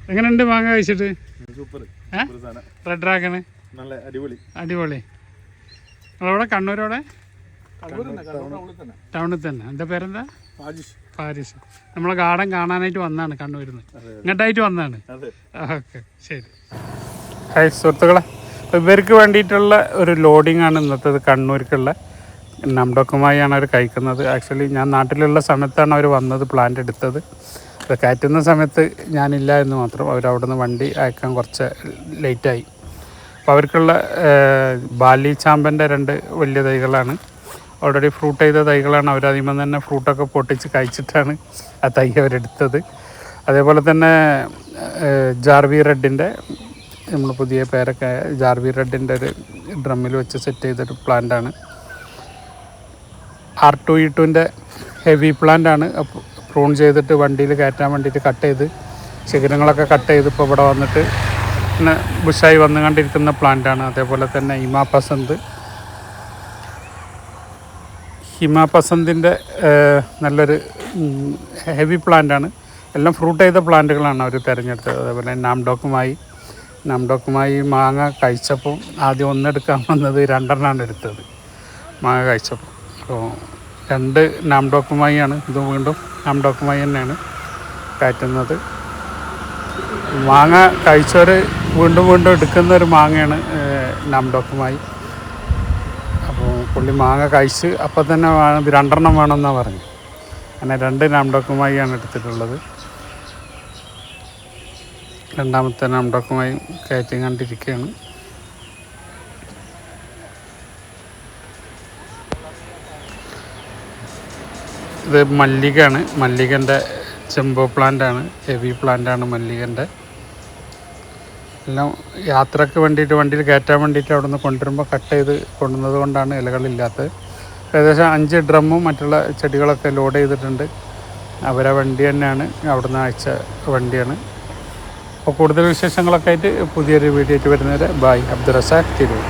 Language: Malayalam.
എങ്ങനെയുണ്ട് മാങ്ങ കഴിച്ചിട്ട്? സൂപ്പർ. റെഡ് ഡ്രാഗണ് നല്ല അടിപൊളി. അടിപൊളി. നിങ്ങളവിടെ കണ്ണൂരോടെ ടൗണിൽ തന്നെ. എൻ്റെ പേരെന്താ? പാരിസ്. നമ്മളെ ഗാർഡൻ കാണാനായിട്ട് വന്നതാണ് കണ്ണൂരിൽ നിന്ന്. ഇങ്ങോട്ടായിട്ട് വന്നതാണ്. ഓക്കെ, ശരി. ഹായ് സുഹൃത്തുക്കളെ, ഇവർക്ക് വേണ്ടിയിട്ടുള്ള ഒരു ലോഡിംഗ് ആണ് ഇന്നത്തേത്. കണ്ണൂർക്കുള്ള നംഡോക്കുമായാണ് അവർ കഴിക്കുന്നത്. ആക്ച്വലി ഞാൻ നാട്ടിലുള്ള സമയത്താണ് അവർ വന്നത്, പ്ലാന്റ് എടുത്തത്. അത് കയറ്റുന്ന സമയത്ത് ഞാനില്ല എന്ന് മാത്രം. അവരവിടെ നിന്ന് വണ്ടി അയക്കാൻ കുറച്ച് ലേറ്റായി. അപ്പോൾ അവർക്കുള്ള ബാലി ചാമ്പൻ്റെ 2 വലിയ തൈകളാണ്. ഓൾറെഡി ഫ്രൂട്ട് ചെയ്ത തൈകളാണ്. അവരതിമ തന്നെ ഫ്രൂട്ടൊക്കെ പൊട്ടിച്ച് കഴിച്ചിട്ടാണ് ആ തൈ അവരെടുത്തത്. അതേപോലെ തന്നെ ജാർവി റെഡിൻ്റെ, നമ്മൾ പുതിയ പേരൊക്കെ ജാർവി റെഡിൻ്റെ ഒരു ഡ്രമ്മിൽ വെച്ച് സെറ്റ് ചെയ്തൊരു പ്ലാന്റാണ്. R2E2ൻ്റെ ഹെവി പ്ലാന്റാണ്. പ്രൂൺ ചെയ്തിട്ട് വണ്ടിയിൽ കയറ്റാൻ വേണ്ടിയിട്ട് കട്ട് ചെയ്ത് ശിഖരങ്ങളൊക്കെ കട്ട് ചെയ്ത് ഇപ്പോൾ ഇവിടെ വന്നിട്ട് പിന്നെ ബുഷായി വന്നുകൊണ്ടിരിക്കുന്ന പ്ലാന്റാണ്. അതേപോലെ തന്നെ ഹിമാപസന്തിൻ്റെ നല്ലൊരു ഹെവി പ്ലാന്റാണ്. എല്ലാം ഫ്രൂട്ട് ചെയ്ത പ്ലാന്റുകളാണ് അവർ തിരഞ്ഞെടുത്തത്. അതേപോലെ നാംഡോക്കുമായി മാങ്ങ കഴിച്ചപ്പോൾ ആദ്യം ഒന്നെടുക്കാൻ വന്നത് 2 എടുത്തത് മാങ്ങ കഴിച്ചപ്പോൾ. അപ്പോൾ 2 നാംഡോക്കുമായിയാണ്. ഇത് വീണ്ടും നാംഡോക്കുമായി തന്നെയാണ് കയറ്റുന്നത്. മാങ്ങ കഴിച്ചവർ വീണ്ടും എടുക്കുന്ന ഒരു മാങ്ങയാണ് നാംഡോക്കുമായി. അപ്പോൾ പുള്ളി മാങ്ങ കഴിച്ച് അപ്പം തന്നെ 2 വേണമെന്നാണ് പറഞ്ഞു. അങ്ങനെ 2 നാംഡോക്കുമായിയാണ് എടുത്തിട്ടുള്ളത്. രണ്ടാമത്തെ നാംഡോക്കുമായി കയറ്റി കണ്ടിരിക്കുകയാണ്. ഇത് മല്ലികയാണ്. മല്ലികൻ്റെ ചെമ്പോ പ്ലാന്റാണ്. ഹെവി പ്ലാന്റാണ് മല്ലികൻ്റെ. എല്ലാം യാത്രയ്ക്ക് വേണ്ടിയിട്ട് വണ്ടിയിൽ കയറ്റാൻ വേണ്ടിയിട്ട് അവിടെ നിന്ന് കൊണ്ടുവരുമ്പോൾ കട്ട് ചെയ്ത് കൊണ്ടുവന്നത് കൊണ്ടാണ് ഇലകളില്ലാത്തത്. ഏകദേശം 5 ഡ്രമ്മും മറ്റുള്ള ചെടികളൊക്കെ ലോഡ് ചെയ്തിട്ടുണ്ട്. അവരെ വണ്ടി തന്നെയാണ്, അവിടെ നിന്ന് അയച്ച വണ്ടിയാണ്. അപ്പോൾ കൂടുതൽ വിശേഷങ്ങളൊക്കെ ആയിട്ട് പുതിയൊരു വീഡിയോ ആയിട്ട് വരുന്നവരെ ബൈ. അബ്ദുൾ റസാഖ് തിരൂർ.